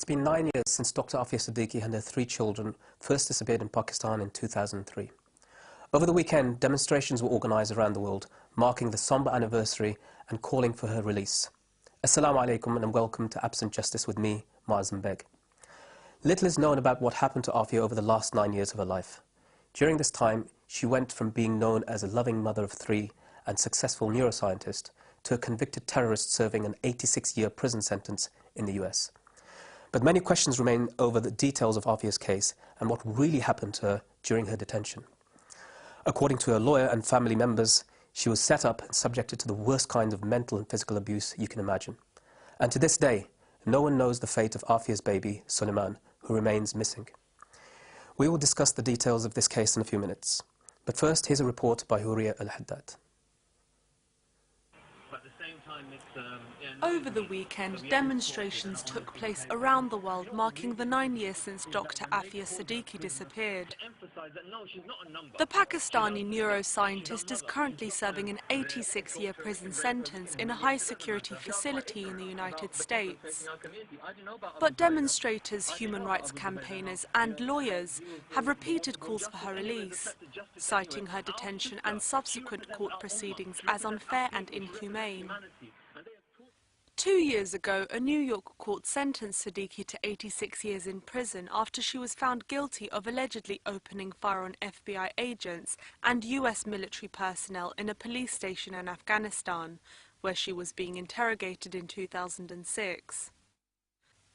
It's been 9 years since Dr Aafia Siddiqui and her 3 children first disappeared in Pakistan in 2003. Over the weekend, demonstrations were organised around the world, marking the sombre anniversary and calling for her release. Assalamu alaikum and welcome to Absent Justice with me, Maazem Beg. Little is known about what happened to Aafia over the last 9 years of her life. During this time, she went from being known as a loving mother of 3 and successful neuroscientist to a convicted terrorist serving an 86-year prison sentence in the US. But many questions remain over the details of Aafia's case and what really happened to her during her detention. According to her lawyer and family members, she was set up and subjected to the worst kinds of mental and physical abuse you can imagine. And to this day, no one knows the fate of Aafia's baby, Suleiman, who remains missing. We will discuss the details of this case in a few minutes. But first, here's a report by Huriya Al-Haddad. Over the weekend, demonstrations took place around the world marking the 9 years since Dr Aafia Siddiqui disappeared. The Pakistani neuroscientist is currently serving an 86-year prison sentence in a high-security facility in the United States. But demonstrators, human rights campaigners and lawyers have repeated calls for her release, citing her detention and subsequent court proceedings as unfair and inhumane. 2 years ago, a New York court sentenced Siddiqui to 86 years in prison after she was found guilty of allegedly opening fire on FBI agents and US military personnel in a police station in Afghanistan, where she was being interrogated in 2006.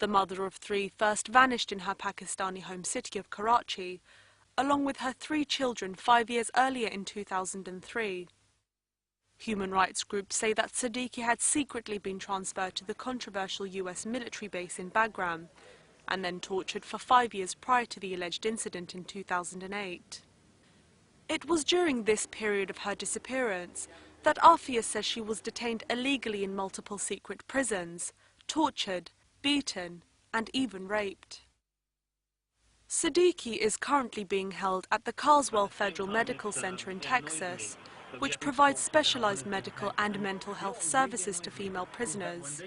The mother of 3 first vanished in her Pakistani home city of Karachi, along with her 3 children 5 years earlier in 2003. Human rights groups say that Siddiqui had secretly been transferred to the controversial US military base in Bagram and then tortured for 5 years prior to the alleged incident in 2008. It was during this period of her disappearance that Aafia says she was detained illegally in multiple secret prisons, tortured, beaten, and even raped. Siddiqui is currently being held at the Carswell Federal Medical Center in Texas, which provides specialized medical and mental health services to female prisoners.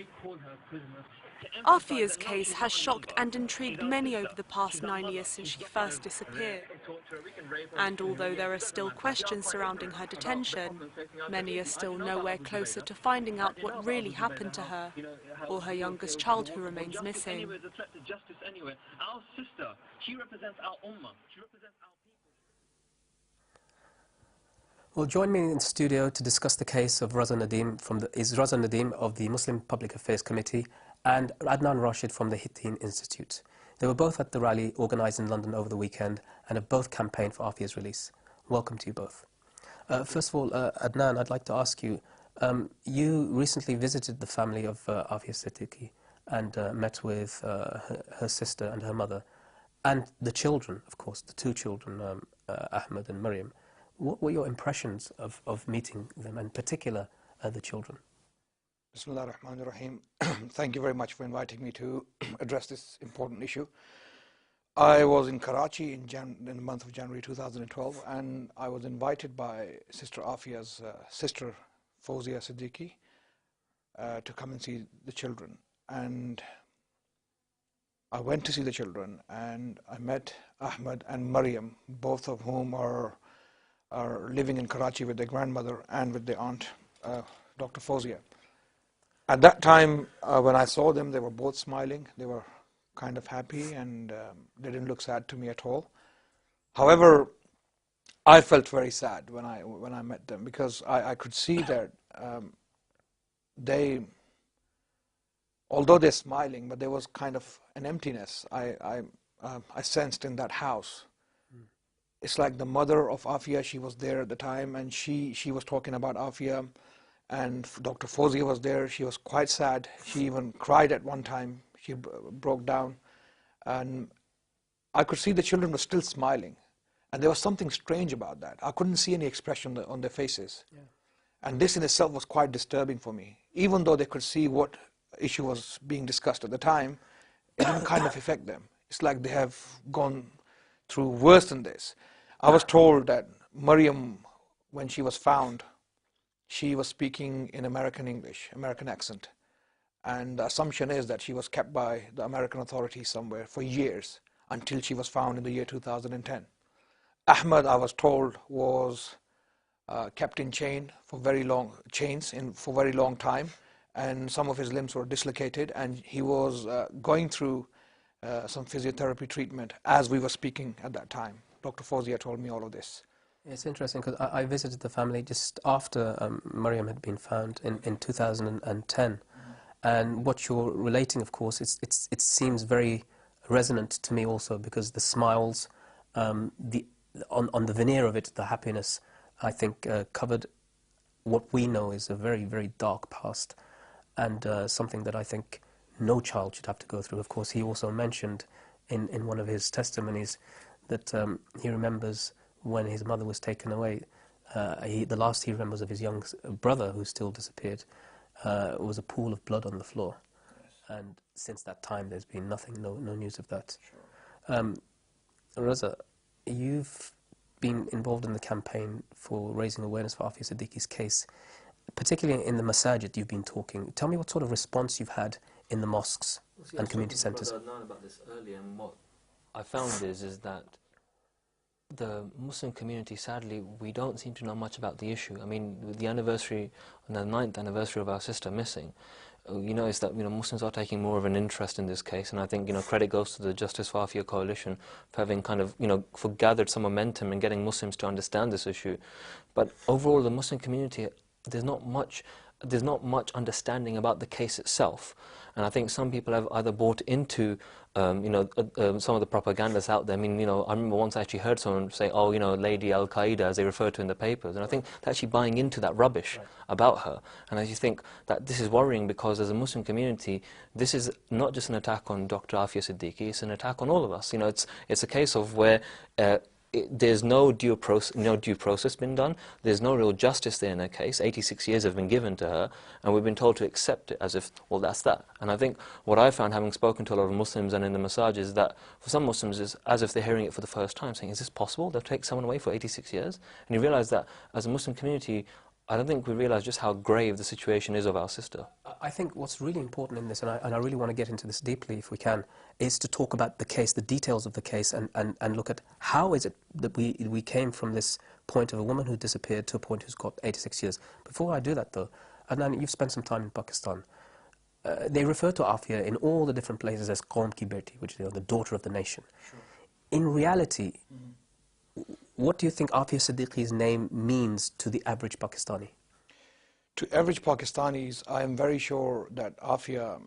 Aafia's case has shocked and intrigued many over the past 9 years since she first disappeared. And although there are still questions surrounding her detention, many are still nowhere closer to finding out what really happened to her, or her youngest child who remains missing. Well, join me in the studio to discuss the case of Raza Nadeem of the Muslim Public Affairs Committee and Adnan Rashid from the Hittin Institute. They were both at the rally organised in London over the weekend and have both campaigned for Aafia's release. Welcome to you both. First of all, Adnan, I'd like to ask you, you recently visited the family of Aafia Siddiqui and met with her sister and her mother, and the children, of course, the 2 children, Ahmed and Maryam. What were your impressions of meeting them, and in particular the children? Bismillah ar-Rahman ar-Rahim. Thank you very much for inviting me to address this important issue. I was in Karachi in the month of January 2012, and I was invited by Sister Aafia's sister, Fawzia Siddiqui, to come and see the children. And I went to see the children, and I met Ahmed and Maryam, both of whom are living in Karachi with their grandmother and with their aunt, Dr. Fawzia. At that time, when I saw them, they were both smiling. They were kind of happy, and they didn't look sad to me at all. However, I felt very sad when I met them, because I could see that although they're smiling, but there was kind of an emptiness I sensed in that house. It's like the mother of Aafia, she was there at the time, and she was talking about Aafia, and Dr. Fawzia was there. She was quite sad. She even cried at one time. She broke down, and I could see the children were still smiling, and there was something strange about that. I couldn't see any expression on their faces. Yeah. And this in itself was quite disturbing for me. Even though they could see what issue was being discussed at the time, it didn't kind of affect them. It's like they have gone through worse than this. I was told that Maryam, when she was found, she was speaking in American English, American accent. And the assumption is that she was kept by the American authorities somewhere for years until she was found in the year 2010. Ahmed, I was told, was kept in chains for very long time, and some of his limbs were dislocated, and he was going through some physiotherapy treatment as we were speaking at that time. Dr. Fawzia told me all of this. It's interesting because I visited the family just after Mariam had been found in 2010. And what you're relating, of course, it seems very resonant to me also, because the smiles, on the veneer of it, the happiness, I think, covered what we know is a very, very dark past, and something that I think no child should have to go through. Of course, he also mentioned in one of his testimonies that he remembers when his mother was taken away, the last he remembers of his young brother, who still disappeared, was a pool of blood on the floor. Yes. And since that time, there's been nothing, no news of that. Sure. Raza, you've been involved in the campaign for raising awareness for Aafia Siddiqui's case, particularly in the masajid you've been talking. Tell me what sort of response you've had in the mosques and community centres. I was talking about this earlier, and what I found is that the Muslim community, sadly, we don't seem to know much about the issue. I mean, with the anniversary, on the 9th anniversary of our sister missing, you notice that Muslims are taking more of an interest in this case, and I think credit goes to the Justice for Aafia coalition for having kind of for gathered some momentum and getting Muslims to understand this issue. But overall, the Muslim community, there's not much understanding about the case itself, and I think some people have either bought into some of the propagandas out there. I mean, I remember once I actually heard someone say, "Oh, Lady Al Qaeda," as they refer to in the papers, and I think they're actually buying into that rubbish about her. And I just think that this is worrying, because as a Muslim community, this is not just an attack on Dr. Aafia Siddiqui; it's an attack on all of us. It's a case of where there's no due process been done. There's no real justice there in her case. 86 years have been given to her, and we've been told to accept it as if, well, that's that. And I think what I found, having spoken to a lot of Muslims and in the masajid, is that for some Muslims it's as if they're hearing it for the first time, saying, is this possible? They'll take someone away for 86 years? And you realize that as a Muslim community, I don't think we realize just how grave the situation is of our sister. I think what's really important in this, and I really want to get into this deeply if we can, is to talk about the case, the details of the case, and look at how is it that we came from this point of a woman who disappeared to a point who's got 86 years. Before I do that though, Adnan, you've spent some time in Pakistan. They refer to Aafia in all the different places as Qaum ki beti, which is the daughter of the nation. Sure. In reality, what do you think Aafia Siddiqui's name means to the average Pakistani? To average Pakistanis, I am very sure that Aafia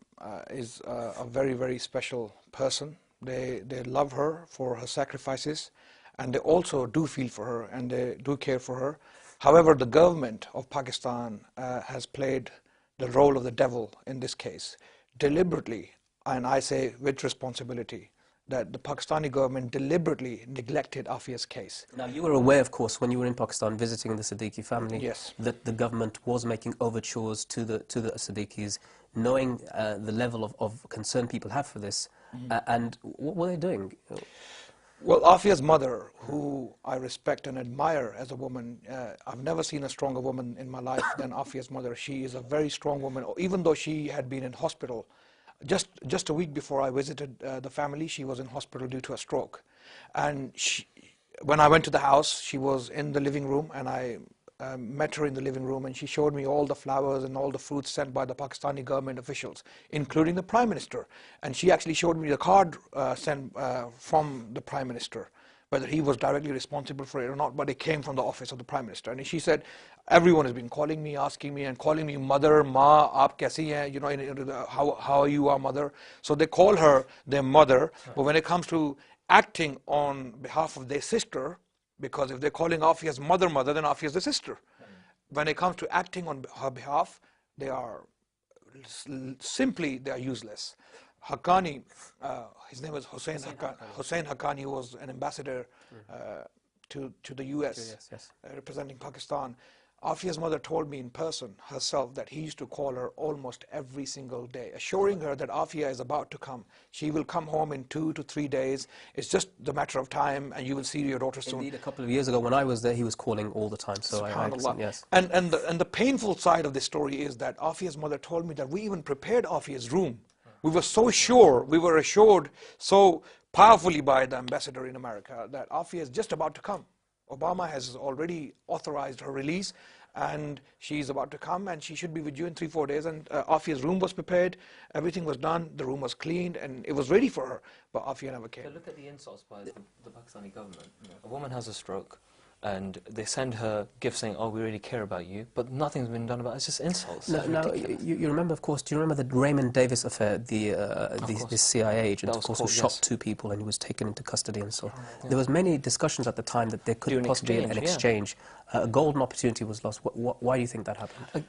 is a very, very special person. They love her for her sacrifices, and they also do feel for her, and they do care for her. However, the government of Pakistan has played the role of the devil in this case, deliberately, and I say with responsibility, that the Pakistani government deliberately neglected Aafia's case. Now, you were aware, of course, when you were in Pakistan visiting the Siddiqui family, yes, that the government was making overtures to the Siddiquis, knowing the level of concern people have for this. And what were they doing? Well, Aafia's mother, who I respect and admire as a woman, I've never seen a stronger woman in my life than Aafia's mother. She is a very strong woman, even though she had been in hospital. Just a week before I visited the family, she was in hospital due to a stroke. And when I went to the house, she was in the living room, and I met her in the living room, and she showed me all the flowers and all the fruits sent by the Pakistani government officials, including the Prime Minister. And she actually showed me the card sent from the Prime Minister, whether he was directly responsible for it or not, but it came from the office of the Prime Minister. And she said, everyone has been calling me, asking me, and calling me mother, ma, aap kaisi hai, how are you, our mother? So they call her their mother, but when it comes to acting on behalf of their sister, because if they're calling Aafia's mother, then Aafia's the sister. When it comes to acting on her behalf, they are they are useless. Haqqani, his name was Hussein Haqqani, was an ambassador to the US, yes. representing Pakistan. Afia's mother told me in person herself that he used to call her almost every single day, assuring her that Aafia is about to come. She will come home in 2 to 3 days. It's just the matter of time, and you will see your daughter soon. Indeed, a couple of years ago when I was there, he was calling all the time. So I understand, yes. And the painful side of this story is that Afia's mother told me that we even prepared Afia's room. We were so sure, we were assured so powerfully by the ambassador in America that Aafia is just about to come. Obama has already authorized her release, and she's about to come, and she should be with you in 3-4 days. And Afia's room was prepared, everything was done, the room was cleaned, and it was ready for her, but Aafia never came. So look at the insults by the Pakistani government. A woman has a stroke, and they send her gifts saying, oh, we really care about you, but nothing's been done about it. It's just insults. Now, you remember, of course, do you remember the Raymond Davis affair, the CIA agent, of course, who shot 2 people and he was taken into custody and so on. Yeah. There was many discussions at the time that there could possibly be an exchange. A golden opportunity was lost. Why do you think that happened?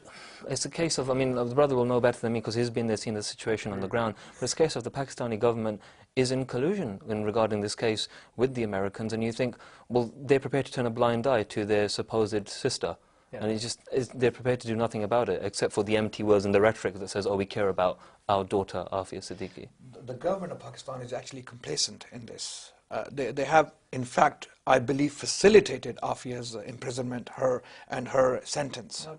It's a case of, I mean, the brother will know better than me because he's been there, seen the situation on the ground, but it's a case of the Pakistani government is in collusion regarding this case with the Americans, and you think, well, they're prepared to turn a blind eye to their supposed sister, and they're prepared to do nothing about it except for the empty words and the rhetoric that says, oh, we care about our daughter, Aafia Siddiqui. The government of Pakistan is actually complacent in this. They have, in fact, I believe, facilitated Aafia's imprisonment, her sentence.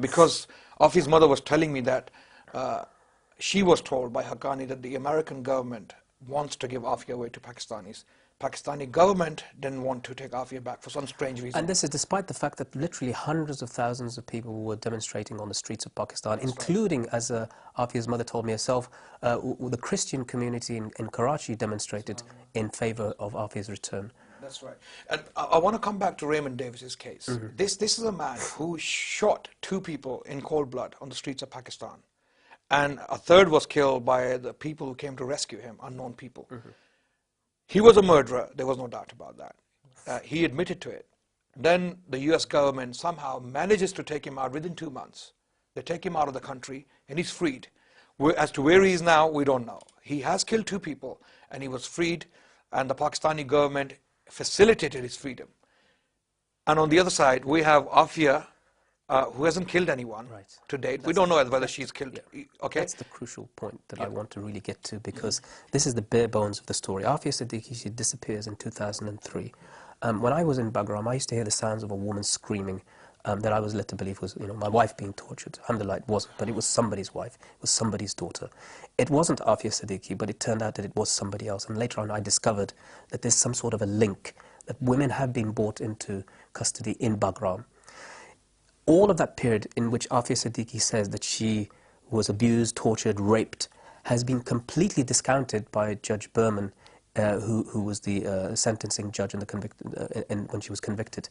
Because Aafia's mother was telling me that she was told by Haqqani that the American government wants to give Aafia away to Pakistanis. Pakistani government didn't want to take Aafia back for some strange reason. And this is despite the fact that literally hundreds of thousands of people were demonstrating on the streets of Pakistan, including, as Aafia's mother told me herself, the Christian community in Karachi demonstrated in favor of Aafia's return. That's right. And I want to come back to Raymond Davis's case. This is a man who shot 2 people in cold blood on the streets of Pakistan. And a third was killed by the people who came to rescue him, unknown people. He was a murderer, there was no doubt about that. He admitted to it. Then the US government somehow manages to take him out within 2 months. They take him out of the country and he's freed. As to where he is now, we don't know. He has killed 2 people and he was freed, and the Pakistani government facilitated his freedom. And on the other side, we have Aafia, who hasn't killed anyone to date. We don't know whether she's killed. Okay, that's the crucial point that I want to really get to, because this is the bare bones of the story. Aafia Siddiqui, she disappears in 2003. When I was in Bagram, I used to hear the sounds of a woman screaming that I was led to believe was, my wife being tortured. Alhamdulillah, it wasn't, but it was somebody's wife. It was somebody's daughter. It wasn't Aafia Siddiqui, but it turned out that it was somebody else. And later on, I discovered that there's some sort of a link, that women have been brought into custody in Bagram. All of that period in which Aafia Siddiqui says that she was abused, tortured, raped, has been completely discounted by Judge Berman, who was the sentencing judge in when she was convicted.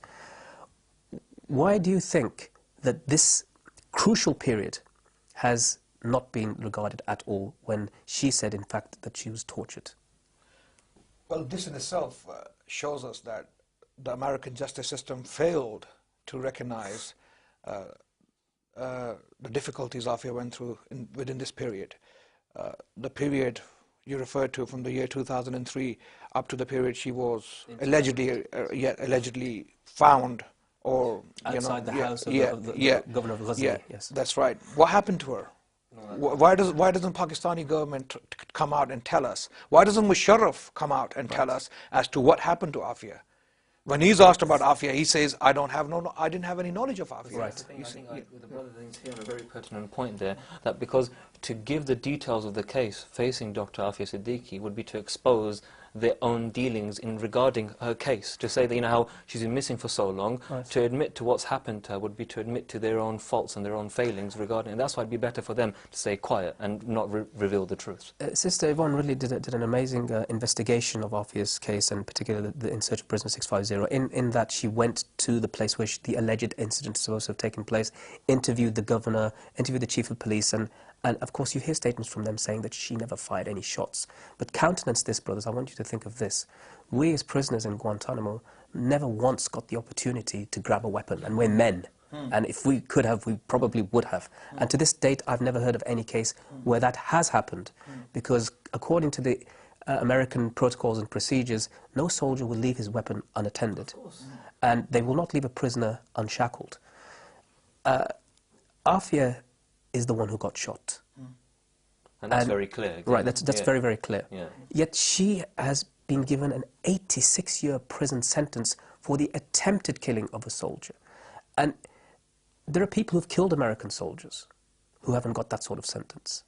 Why do you think that this crucial period has not been regarded at all, when she said, in fact, that she was tortured? Well, this in itself shows us that the American justice system failed to recognize the difficulties Aafia went through within this period. The period you referred to from the year 2003 up to the period she was allegedly found, or outside the house of the governor of Ghazni. Yes, that's right. What happened to her? Why doesn't Pakistani government come out and tell us? Why doesn't Musharraf come out and tell us as to what happened to Aafia? When he's asked about Aafia, he says, I didn't have any knowledge of Aafia. Right. I think the brother thinks here on a very pertinent point there, that because to give the details of the case facing Dr. Aafia Siddiqui would be to expose their own dealings in regarding her case. To say that, how she's been missing for so long, to admit to what's happened to her would be to admit to their own faults and their own failings regarding, and that's why it'd be better for them to stay quiet and not reveal the truth. Sister Yvonne really did an amazing investigation of Aafia's case, and particularly the In Search of Prisoner 650, in that she went to the place where the alleged incident is supposed to have taken place, interviewed the governor, interviewed the chief of police, and of course you hear statements from them saying that she never fired any shots. But countenance this, brothers, I want you to think of this. We as prisoners in Guantanamo never once got the opportunity to grab a weapon, and we're men. And if we could have, we probably would have. And to this date, I've never heard of any case where that has happened, because according to the American protocols and procedures, no soldier will leave his weapon unattended. And they will not leave a prisoner unshackled. Aafia is the one who got shot. And that's very clear. Again. Right, that's very, very clear. Yeah. Yet she has been given an 86-year prison sentence for the attempted killing of a soldier. And there are people who've killed American soldiers who haven't got that sort of sentence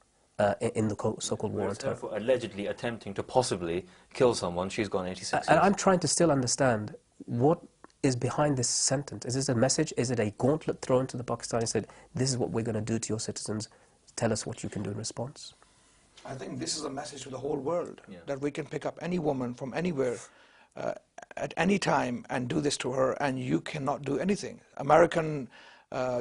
in the so-called war on terror. For allegedly attempting to possibly kill someone, she's gone 86 years. And I'm trying to still understand what is behind this sentence. Is this a message? Is it a gauntlet thrown to the Pakistanis and said, this is what we're going to do to your citizens, tell us what you can do in response? I think this is a message to the whole world, yeah. that we can pick up any woman from anywhere at any time and do this to her, and you cannot do anything. American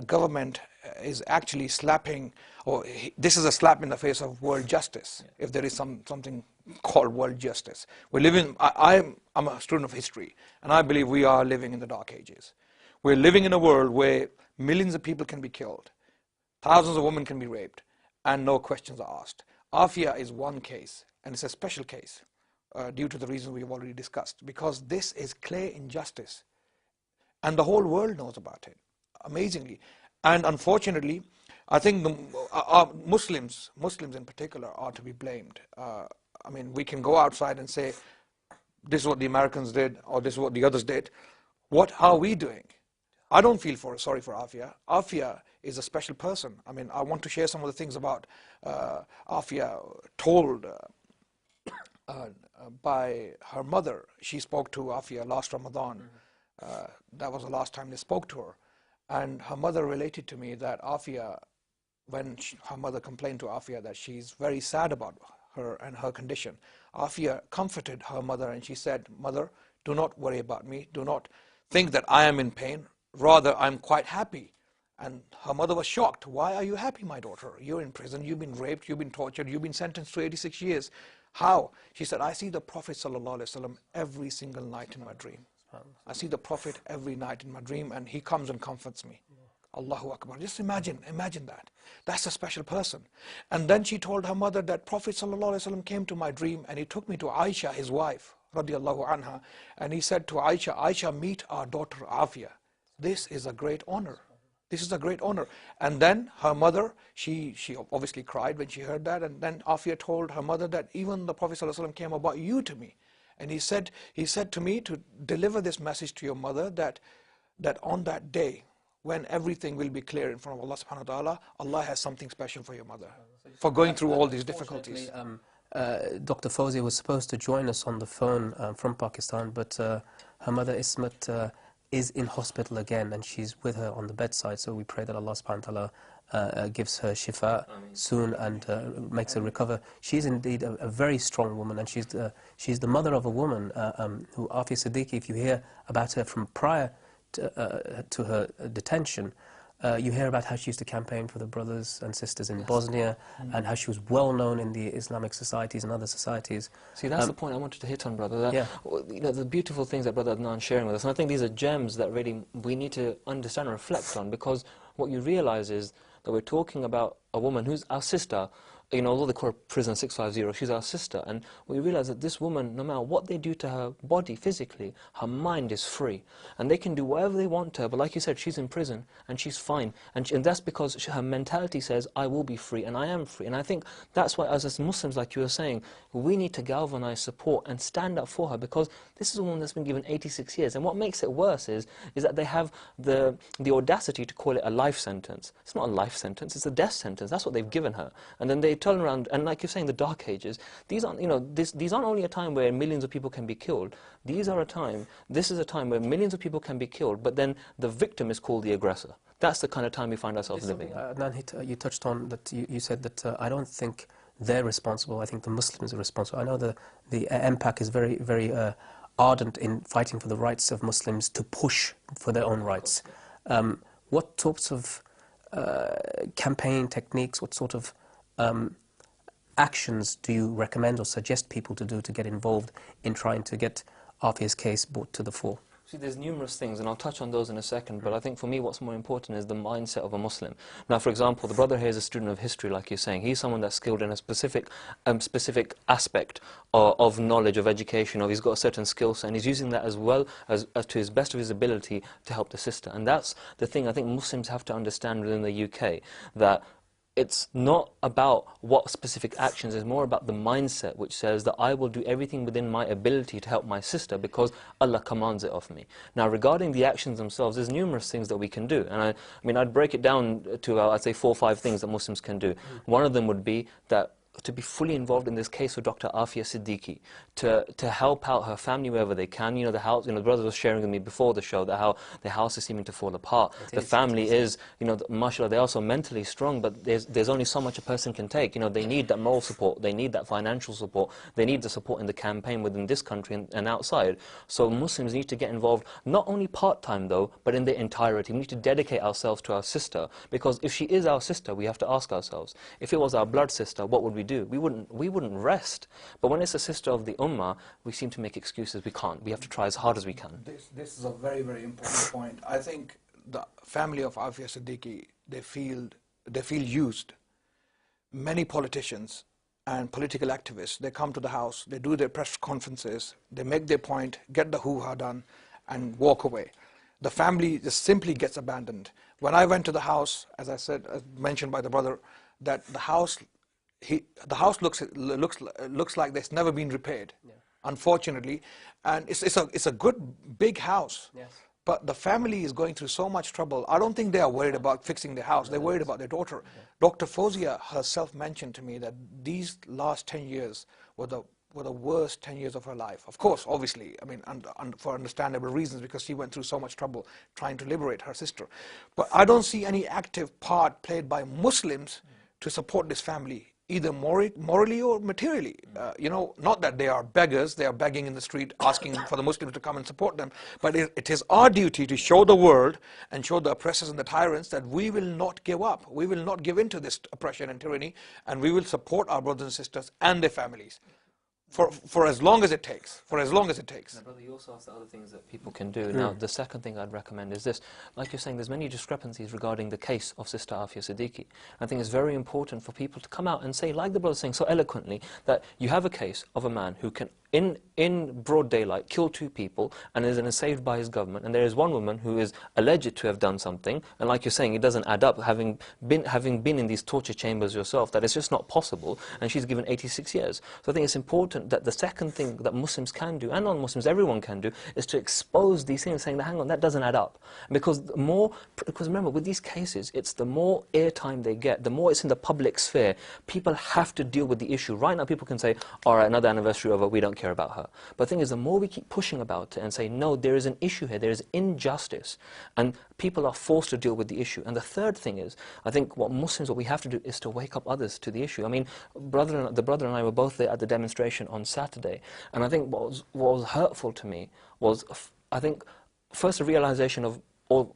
government is actually slapping, or this is a slap in the face of world justice, yeah. If there is something called world justice. We live in, I'm a student of history, and I believe we are living in the dark ages. We're living in a world where millions of people can be killed, thousands of women can be raped, and no questions are asked. Aafia is one case, and it's a special case due to the reasons we've already discussed, because this is clear injustice, and the whole world knows about it, amazingly. And unfortunately, I think Muslims in particular are to be blamed. I mean, we can go outside and say, this is what the Americans did, or this is what the others did. What are we doing? I don't feel sorry for Aafia. Aafia is a special person. I mean, I want to share some of the things about Aafia told by her mother. She spoke to Aafia last Ramadan. That was the last time they spoke to her. And her mother related to me that Aafia, when her mother complained to Aafia that she's very sad about her and her condition, Aafia comforted her mother and she said, "Mother, do not worry about me. Do not think that I am in pain. Rather, I'm quite happy." And her mother was shocked. "Why are you happy, my daughter? You're in prison, you've been raped, you've been tortured, you've been sentenced to 86 years. How?" She said, "I see the Prophet ﷺ every single night in my dream. I see the Prophet every night in my dream, and he comes and comforts me." Allahu Akbar. Just imagine that. That's a special person. And then she told her mother that Prophet ﷺ came to my dream and he took me to Aisha, his wife, radiallahu anha, and he said to Aisha, "Aisha, meet our daughter Aafia. This is a great honor. This is a great honor." And then her mother, she obviously cried when she heard that, and then Aafia told her mother that even the Prophet ﷺ came about you to me. And he said to me to deliver this message to your mother that on that day, when everything will be clear in front of Allah subhanahu wa ta'ala, Allah has something special for your mother, for going through all these difficulties. Dr. Fawzi was supposed to join us on the phone from Pakistan, but her mother Ismat is in hospital again, and she's with her on the bedside, so we pray that Allah subhanahu wa ta'ala gives her shifa soon and makes her recover. She's indeed a very strong woman, and she's the mother of a woman who, Aafia Siddiqui, if you hear about her from prior to her detention, you hear about how she used to campaign for the brothers and sisters in Bosnia, and how she was well known in the Islamic societies and other societies. See, that's the point I wanted to hit on, brother. That, yeah. You know, the beautiful things that Brother Adnan is sharing with us, and I think these are gems that really we need to understand and reflect on, because what you realize is that we're talking about a woman who's our sister. You know, although they call her Prison 650, she's our sister, and we realize that this woman, no matter what they do to her body physically, her mind is free, and they can do whatever they want to her. But like you said, she's in prison and she's fine, and that's because her mentality says, "I will be free and I am free." And I think that's why, as Muslims, like you were saying, we need to galvanize support and stand up for her, because this is a woman that's been given 86 years, and what makes it worse is that they have the audacity to call it a life sentence. It's not a life sentence; it's a death sentence. That's what they've given her, and then they turn around, and like you're saying, the dark ages, these aren't, you know, these aren't only a time where millions of people can be killed. This is a time where millions of people can be killed, but then the victim is called the aggressor. That's the kind of time we find ourselves living in. Adnan, you touched on that, you said that I don't think they're responsible, I think the Muslims are responsible. I know the MPAC is very, very ardent in fighting for the rights of Muslims to push for their own rights. What sorts of campaign techniques, what sort of actions do you recommend or suggest people to do to get involved in trying to get Aafia's case brought to the fore? See, there's numerous things, and I'll touch on those in a second, but I think for me what's more important is the mindset of a Muslim. Now, for example, the brother here is a student of history, like you're saying. He's someone that's skilled in a specific aspect of knowledge, of education, he's got a certain skill set, and he's using that as well as to his best of his ability to help the sister. And that's the thing I think Muslims have to understand within the UK, that it's not about what specific actions, it's more about the mindset which says that I will do everything within my ability to help my sister because Allah commands it of me. Now, regarding the actions themselves, there's numerous things that we can do. And I mean, I'd break it down to, I'd say 4 or 5 things that Muslims can do. One of them would be that to be fully involved in this case with Dr Aafia Siddiqui, to help out her family wherever they can. You know, the house, the brother was sharing with me before the show that how the house is seeming to fall apart. The family is, mashallah, they're also mentally strong, but there's only so much a person can take. They need that moral support, they need that financial support, they need the support in the campaign within this country and outside. So Muslims need to get involved, not only part-time though, but in the entirety. We need to dedicate ourselves to our sister, because if she is our sister, we have to ask ourselves, if it was our blood sister, what would we do? We wouldn't rest. But when it's a sister of the Ummah, we seem to make excuses. We can't. We have to try as hard as we can. This is a very, very important point. I think the family of Aafia Siddiqui, they feel used. Many politicians and political activists, they come to the house, they do their press conferences, they make their point, get the hoo-ha done, and walk away. The family just simply gets abandoned. When I went to the house, as I said, as mentioned by the brother, that the house looks like it's never been repaired, unfortunately, and it's a good big house. Yes. But the family is going through so much trouble. I don't think they are worried about fixing the house. They're worried about their daughter. Dr. Fozia herself mentioned to me that these last 10 years were the worst 10 years of her life. Of course, obviously, I mean, for understandable reasons, because she went through so much trouble trying to liberate her sister. But I don't see any active part played by Muslims to support this family, either morally or materially. Not that they are beggars, they are begging in the street, asking for the Muslims to come and support them, but it is our duty to show the world and show the oppressors and the tyrants that we will not give up, we will not give in to this oppression and tyranny, and we will support our brothers and sisters and their families. For as long as it takes. For as long as it takes. Now, brother, you also asked the other things that people can do. Now, the second thing I'd recommend is this. Like you're saying, there's many discrepancies regarding the case of Sister Aafia Siddiqui. I think it's very important for people to come out and say, like the brother saying so eloquently, that you have a case of a man who can, in broad daylight, kill 2 people and is then saved by his government, and there is one woman who is alleged to have done something, and like you're saying, it doesn't add up, having been in these torture chambers yourself, that it's just not possible, and she's given 86 years. So I think it's important that the second thing that Muslims can do, and non-Muslims, everyone can do, is to expose these things, saying, hang on, that doesn't add up. Because remember, with these cases, it's the more airtime they get, the more it's in the public sphere, people have to deal with the issue. Right now, people can say, all right, another anniversary over, we don't care about her. But the thing is, the more we keep pushing about it and say, no, there is an issue here, there is injustice, and people are forced to deal with the issue. And the third thing is, I think what we have to do is to wake up others to the issue. I mean, the brother and I were both there at the demonstration on Saturday, and I think what was hurtful to me was, I think, first a realization of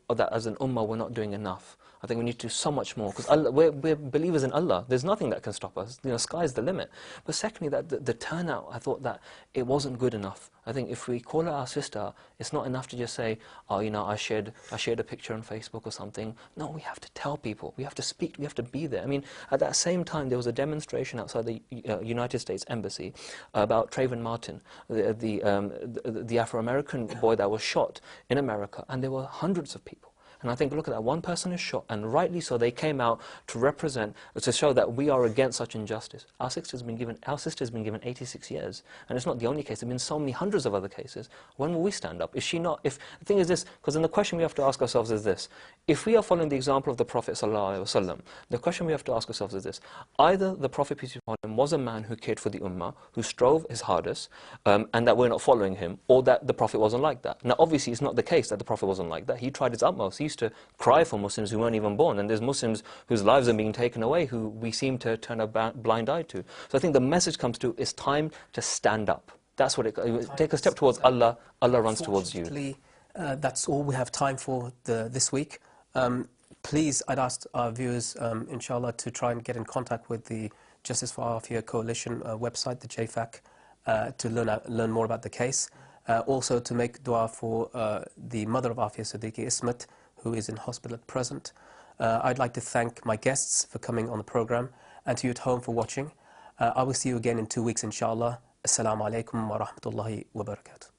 that as an ummah we're not doing enough. I think we need to do so much more, because we're believers in Allah. There's nothing that can stop us. Sky's the limit. But secondly, that the turnout, I thought that it wasn't good enough. I think if we call her our sister, it's not enough to just say, oh, I shared a picture on Facebook or something. No, we have to tell people. We have to speak. We have to be there. I mean, at that same time, there was a demonstration outside the United States Embassy about Trayvon Martin, the Afro-American boy that was shot in America, and there were hundreds of people. And I think, look at that, one person is shot, and rightly so, they came out to represent, to show that we are against such injustice. Our sister's been given 86 years, and it's not the only case. There have been so many hundreds of other cases. When will we stand up? Is she not? The thing is this, because then the question we have to ask ourselves is this: if we are following the example of the Prophet ﷺ, the question we have to ask ourselves is this: either the Prophet, peace be upon him, was a man who cared for the ummah, who strove his hardest, and that we're not following him, or that the Prophet wasn't like that. Now, obviously, it's not the case that the Prophet wasn't like that. He tried his utmost. He used to cry for Muslims who weren't even born, and there's Muslims whose lives are being taken away who we seem to turn a blind eye to. So I think the message comes to, it's time to stand up. That's what take a step towards Allah, Allah runs towards you. That's all we have time for this week. Please, I'd ask our viewers, inshallah, to try and get in contact with the Justice for Aafia Coalition website, the JFAC, to learn more about the case. Also to make dua for the mother of Aafia Siddiqui, Ismat, who is in hospital at present. I'd like to thank my guests for coming on the program and to you at home for watching. I will see you again in 2 weeks, inshallah. Assalamu alaikum wa rahmatullahi wa barakatuh.